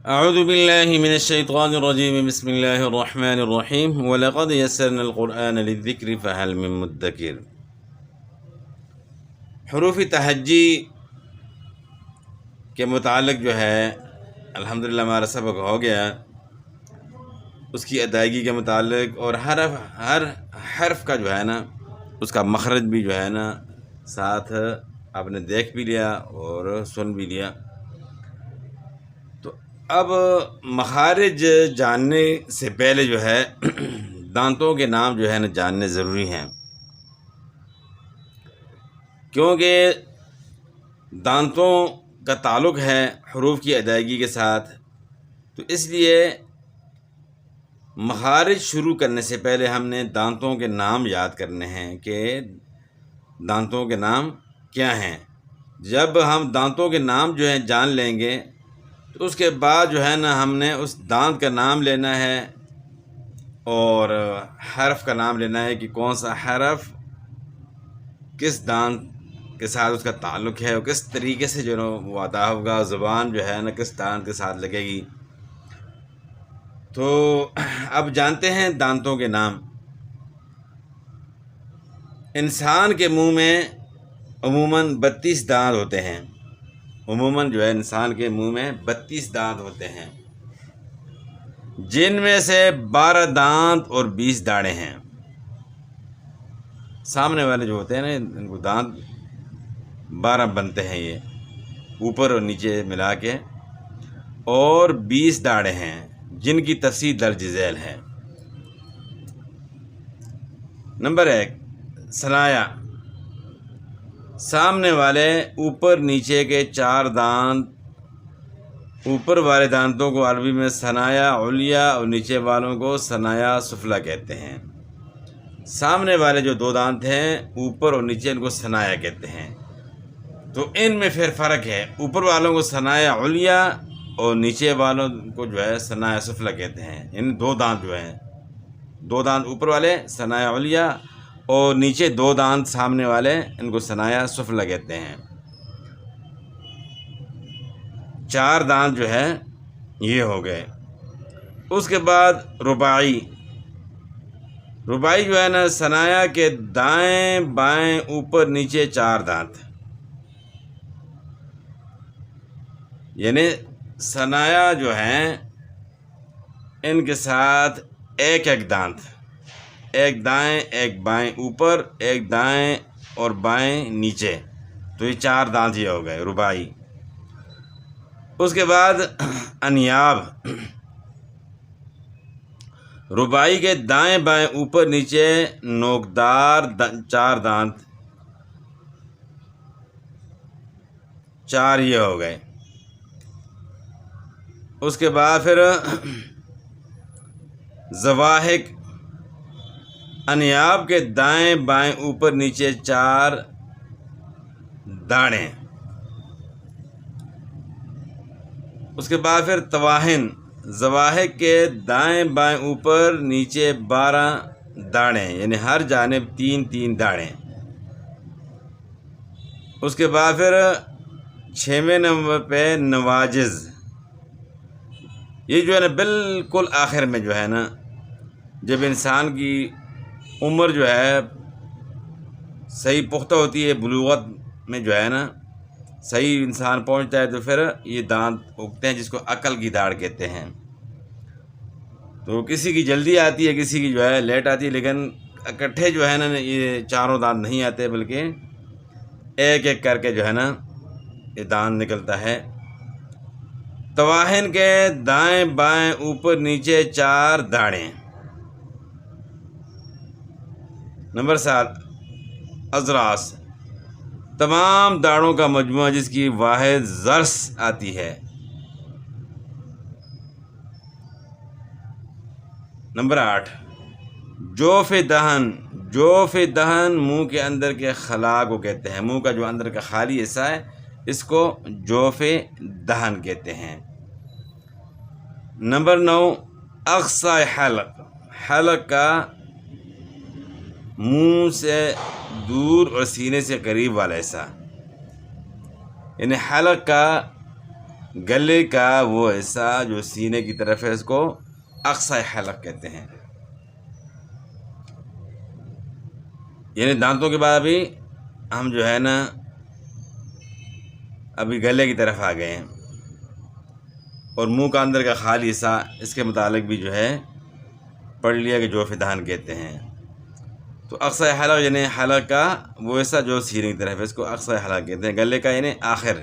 اعوذ باللہ من الشیطان الرجیم بسم اللہ الرحمن الرحیم وَلَقَدْ يَسَّرْنَا الْقُرْآنَ لِلذِّكْرِ فَهَلْ مِن مُدَّكِرٍ۔ حروف تہجی کے متعلق جو ہے الحمدللہ ہمارا سبق ہو گیا، اس کی ادائیگی کے متعلق، اور ہر حرف کا جو ہے نا اس کا مخرج بھی جو ہے نا ساتھ آپ نے دیکھ بھی لیا اور سن بھی لیا۔ تو اب مخارج جاننے سے پہلے جو ہے دانتوں کے نام جو ہے نا جاننے ضروری ہیں، کیونکہ دانتوں کا تعلق ہے حروف کی ادائیگی کے ساتھ۔ تو اس لیے مخارج شروع کرنے سے پہلے ہم نے دانتوں کے نام یاد کرنے ہیں کہ دانتوں کے نام کیا ہیں۔ جب ہم دانتوں کے نام جو ہیں جان لیں گے تو اس کے بعد جو ہے نا ہم نے اس دانت کا نام لینا ہے اور حرف کا نام لینا ہے کہ کون سا حرف کس دانت کے ساتھ اس کا تعلق ہے اور کس طریقے سے جو وہ ادا ہوگا، زبان جو ہے نا کس دانت کے ساتھ لگے گی۔ تو اب جانتے ہیں دانتوں کے نام۔ انسان کے منہ میں عموماً 32 دانت ہوتے ہیں، عموماً جو ہے انسان کے منہ میں 32 دانت ہوتے ہیں، جن میں سے 12 دانت اور 20 داڑیں ہیں۔ سامنے والے جو ہوتے ہیں نا ان کو دانت 12 بنتے ہیں، یہ اوپر اور نیچے ملا کے، اور 20 داڑیں ہیں جن کی تفصیل درج ذیل ہے۔ نمبر 1، ثنایا۔ سامنے والے اوپر نیچے کے 4 دانت، اوپر والے دانتوں کو عربی میں ثنایا علیا اور نیچے والوں کو ثنایا سفلا کہتے ہیں۔ سامنے والے جو 2 دانت ہیں اوپر اور نیچے، ان کو ثنایا کہتے ہیں۔ تو ان میں پھر فرق ہے، اوپر والوں کو ثنایا علیا اور نیچے والوں کو جو ہے ثنایا سفلا کہتے ہیں۔ ان 2 دانت جو ہیں، 2 دانت اوپر والے ثنایا علیا اور نیچے 2 دانت سامنے والے، ان کو ثنایا سفلا کہتے ہیں۔ 4 دانت جو ہے یہ ہو گئے۔ اس کے بعد رباعی۔ رباعی جو ہے نا ثنایا کے دائیں بائیں اوپر نیچے 4 دانت، یعنی ثنایا جو ہیں ان کے ساتھ ایک دانت، ایک دائیں ایک بائیں اوپر، ایک دائیں اور بائیں نیچے، تو یہ 4 دانت یہ ہو گئے رباعی۔ اس کے بعد انیاب۔ رباعی کے دائیں بائیں اوپر نیچے نوکدار 4 دانت، 4 یہ ہو گئے۔ اس کے بعد پھر زواحق۔ انیاب کے دائیں بائیں اوپر نیچے 4 داڑیں۔ اس کے بعد پھر تواہن۔ زواحق کے دائیں بائیں اوپر نیچے 12 داڑیں، یعنی ہر جانب 3 داڑیں۔ اس کے بعد پھر 6ویں نمبر پہ نواجز۔ یہ جو ہے نا بالکل آخر میں جو ہے نا جب انسان کی عمر جو ہے صحیح پختہ ہوتی ہے، بلوغت میں جو ہے نا صحیح انسان پہنچتا ہے، تو پھر یہ دانت اگتے ہیں جس کو عقل کی داڑھ کہتے ہیں۔ تو کسی کی جلدی آتی ہے، کسی کی جو ہے لیٹ آتی ہے، لیکن اکٹھے جو ہے نا یہ 4 دانت نہیں آتے، بلکہ ایک کر کے جو ہے نا یہ دانت نکلتا ہے۔ تواہن کے دائیں بائیں اوپر نیچے 4 داڑیں۔ نمبر 7، اضراس۔ تمام داڑوں کا مجموعہ جس کی واحد ضرس آتی ہے۔ نمبر 8، جوف دہن۔ جوف دہن منہ کے اندر کے خلا کو کہتے ہیں، منہ کا جو اندر کا خالی حصہ ہے اس کو جوف دہن کہتے ہیں۔ نمبر 9، اقصی حلق۔ حلق کا منہ سے دور اور سینے سے قریب والا حصہ، یعنی حلق کا گلے کا وہ حصہ جو سینے کی طرف ہے اس کو اقصی حلق کہتے ہیں. یعنی دانتوں کے بعد ابھی ہم جو ہے نا ابھی گلے کی طرف آ گئے ہیں، اور منہ کا اندر کا خالی حصہ اس کے متعلق بھی جو ہے پڑھ لیا کہ جوف دہن کہتے ہیں. تو اقصی حلق یعنی حلق کا وہ حصہ جو سینے کی طرف ہے اس کو اقصی حلق کہتے ہیں. گلے کا یعنی آخر.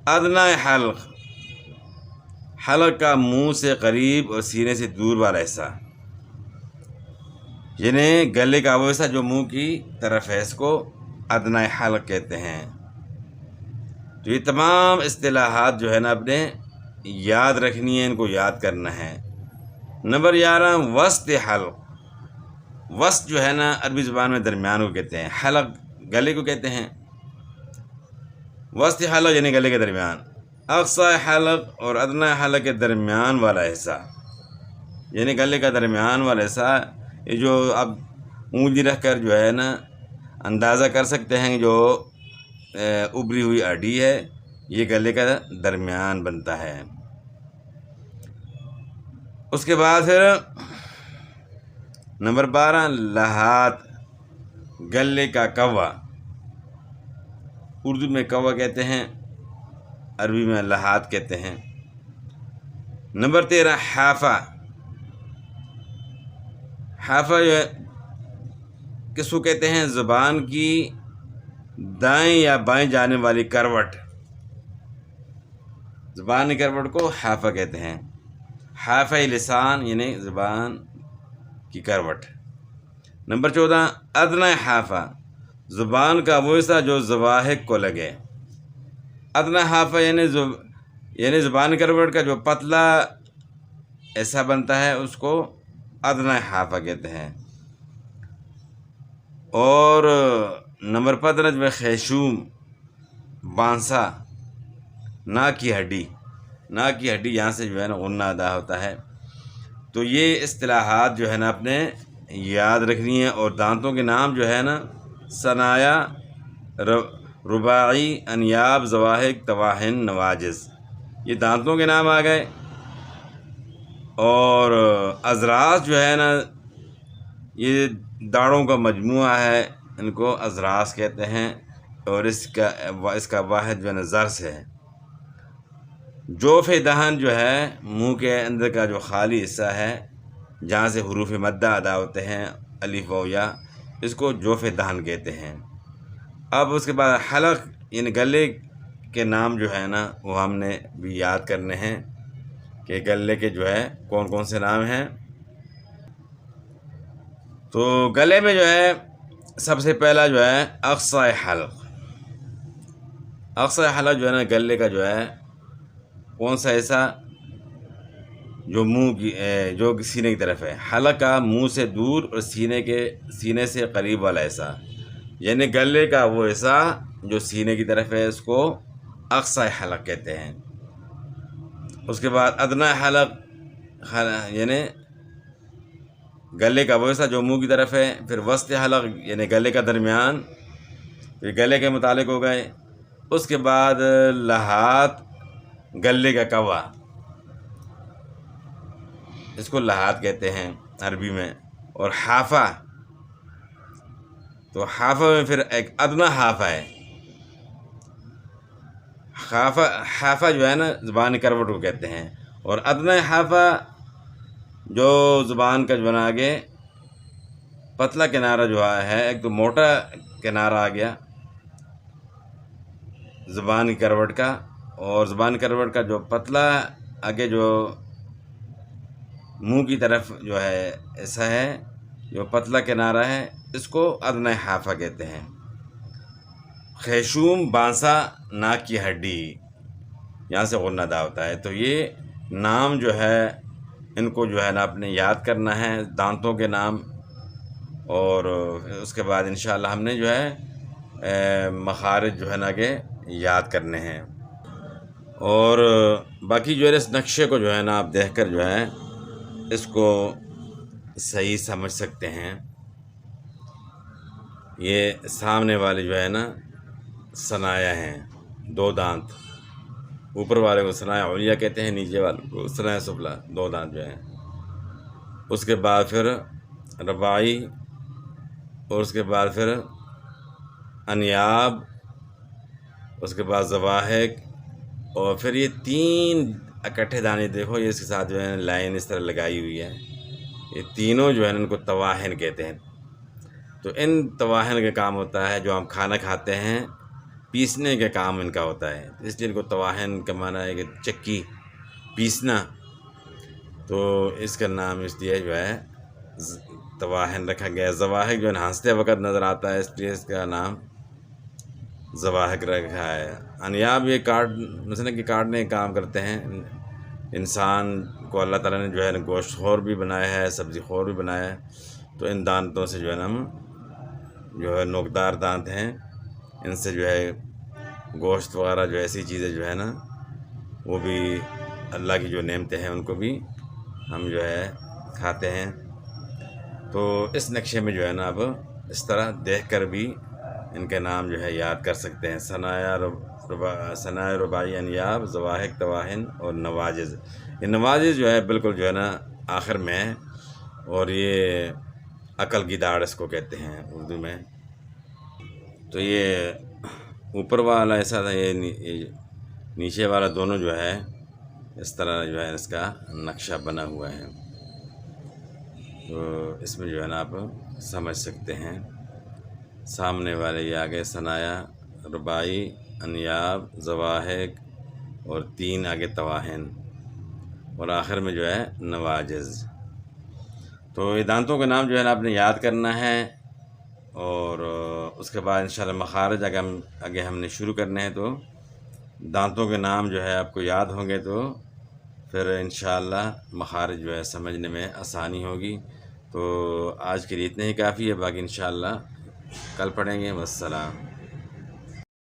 ادنی حلق، حلق کا منہ سے قریب اور سینے سے دور والا حصہ، یعنی گلے کا وہ حصہ جو منہ کی طرف ہے اس کو ادنی حلق کہتے ہیں. تو یہ تمام اصطلاحات جو ہے نا اپنے یاد رکھنی ہے، ان کو یاد کرنا ہے. نمبر 11 وسط حلق. وسط جو ہے نا عربی زبان میں درمیان کو کہتے ہیں، حلق گلے کو کہتے ہیں. وسط حلق یعنی گلے کے درمیان. اقصی حلق اور ادنی حلق کے درمیان والا حصہ، یعنی گلے کا درمیان والا حصہ، یہ جو اب انگلی رکھ کر جو ہے نا اندازہ کر سکتے ہیں جو ابری ہوئی ہڈی ہے، یہ گلے کا درمیان بنتا ہے. اس کے بعد پھر نمبر 12 لحات، گلے کا کوا. اردو میں کوا کہتے ہیں، عربی میں لحات کہتے ہیں. نمبر 13 حافہ. حافہ کس کو کہتے ہیں؟ زبان کی دائیں یا بائیں جانے والی کروٹ، زبان کی کروٹ کو حافہ کہتے ہیں. حافہ لسان یعنی زبان کی کروٹ. نمبر 14 ادنی حافہ، زبان کا وہ حصہ جو زواحق کو لگے. ادنی حافہ یعنی زبان کی کروٹ کا جو پتلا ایسا بنتا ہے اس کو ادنی حافہ کہتے ہیں. اور نمبر 15 جو ہے خیشوم، بانسا، ناک کی ہڈی. ناک کی ہڈی یہاں سے جو ہے نا غنہ ادا ہوتا ہے. تو یہ اصطلاحات جو ہے نا اپنے یاد رکھنی ہے. اور دانتوں کے نام جو ہے نا ثنایا، رباعی، انیاب، زواحق، تواہن، نواجز، یہ دانتوں کے نام آ گئے. اور اضراس جو ہے نا یہ داڑھوں کا مجموعہ ہے، ان کو اضراس کہتے ہیں. اور اس کا واحد جو ہے نا ضرس ہے. جوف دہن جو ہے منہ کے اندر کا جو خالی حصہ ہے جہاں سے حروف مدہ ادا ہوتے ہیں، الف و یا، اس کو جوف دہن کہتے ہیں. اب اس کے بعد حلق یعنی گلے کے نام جو ہے نا وہ ہم نے بھی یاد کرنے ہیں کہ گلے کے جو ہے کون کون سے نام ہیں. تو گلے میں جو ہے سب سے پہلا جو ہے اقصی حلق. اقصی حلق جو ہے نا گلے کا جو ہے کون سا حصہ جو جو سینے کی طرف ہے. حلق کا منہ سے دور اور سینے سے قریب والا حصہ، یعنی گلے کا وہ حصہ جو سینے کی طرف ہے اس کو اقصی حلق کہتے ہیں. اس کے بعد ادنی حلق یعنی گلے کا وہ حصہ جو منہ کی طرف ہے. پھر وسط حلق یعنی گلے کا درمیان، پھر گلے کے متعلق ہو گئے. اس کے بعد لحات، گلے کا کوا، اس کو لحات کہتے ہیں عربی میں. اور حافہ، تو حافہ میں پھر ایک ادنی حافہ ہے. حافہ جو ہے نا زبان کروٹ کو کہتے ہیں. اور ادنی حافہ جو زبان کا جو ہے نا آگے پتلا کنارہ جو ہے، ایک تو موٹا کنارہ آ گیا زبان کی کروٹ کا، اور زبان کی کروٹ کا جو پتلا آگے جو منہ کی طرف جو ہے ایسا ہے جو پتلا کنارہ ہے، اس کو ادنی حافہ کہتے ہیں. خیشوم، بانسا، ناک کی ہڈی، یہاں سے غنہ ادا ہوتا ہے. تو یہ نام جو ہے ان کو جو ہے نا اپنے یاد کرنا ہے، دانتوں کے نام. اور اس کے بعد انشاءاللہ ہم نے جو ہے مخارج جو ہے نا کہ یاد کرنے ہیں. اور باقی جو ہے اس نقشے کو جو ہے نا آپ دیکھ کر جو ہے اس کو صحیح سمجھ سکتے ہیں. یہ سامنے والے جو ہے نا ثنایا ہیں، 2 دانت اوپر والے کو ثنائے علیہ کہتے ہیں، نیچے والے کو ثنائے سفلی، 2 دانت جو ہیں۔ اس کے بعد پھر رباعی، اور اس کے بعد پھر انیاب، اس کے بعد زواحق، اور پھر یہ 3 اکٹھے دانے دیکھو، یہ اس کے ساتھ جو ہے لائن اس طرح لگائی ہوئی ہے، یہ تینوں جو ہے ان کو طواحن کہتے ہیں۔ تو ان طواحن کا کام ہوتا ہے، جو ہم کھانا کھاتے ہیں پیسنے کا کام ان کا ہوتا ہے، اس لیے ان کو طواحن کا معنی ہے کہ چکی، پیسنا، تو اس کا نام اس لیے جو ہے طواحن رکھا گیا ہے۔ زواحق جو ہے ہنستے وقت نظر آتا ہے، اس لیے اس کا نام زواحق رکھا ہے۔ انیاب یہ مثلا کہ کاٹنے کا کام کرتے ہیں۔ انسان کو اللہ تعالیٰ نے جو ہے گوشت خور بھی بنایا ہے، سبزی خور بھی بنایا ہے، تو ان دانتوں سے جو ہے ہم جو ہے نوکدار دانت ہیں، ان سے جو ہے گوشت وغیرہ جو ایسی چیزیں جو ہے نا، وہ بھی اللہ کی جو نعمتیں ہیں ان کو بھی ہم جو ہے کھاتے ہیں۔ تو اس نقشے میں جو ہے نا اب اس طرح دیکھ کر بھی ان کے نام جو ہے یاد کر سکتے ہیں۔ ثنائے رباعی، انیاب، زواحق، طواحن اور نواجز۔ یہ نواجز جو ہے بالکل جو ہے نا آخر میں ہے، اور یہ عقل کی داڑھ اس کو کہتے ہیں اردو میں۔ تو یہ اوپر والا ایسا تھا، یہ نیچے والا دونوں جو ہے اس طرح جو ہے اس کا نقشہ بنا ہوا ہے، تو اس میں جو ہے نا آپ سمجھ سکتے ہیں۔ سامنے والے یہ آگے ثنایا رباعی، انیاب، زواحق، اور 3 آگے طواحن، اور آخر میں جو ہے نواجز۔ تو یہ دانتوں کا نام جو ہے نا آپ نے یاد کرنا ہے، اور اس کے بعد انشاءاللہ مخارج آگے ہم نے شروع کرنے ہیں، تو دانتوں کے نام جو ہے آپ کو یاد ہوں گے تو پھر انشاءاللہ مخارج جو ہے سمجھنے میں آسانی ہوگی۔ تو آج کے لیے اتنے ہی کافی ہے، باقی انشاءاللہ کل پڑھیں گے۔ والسلام۔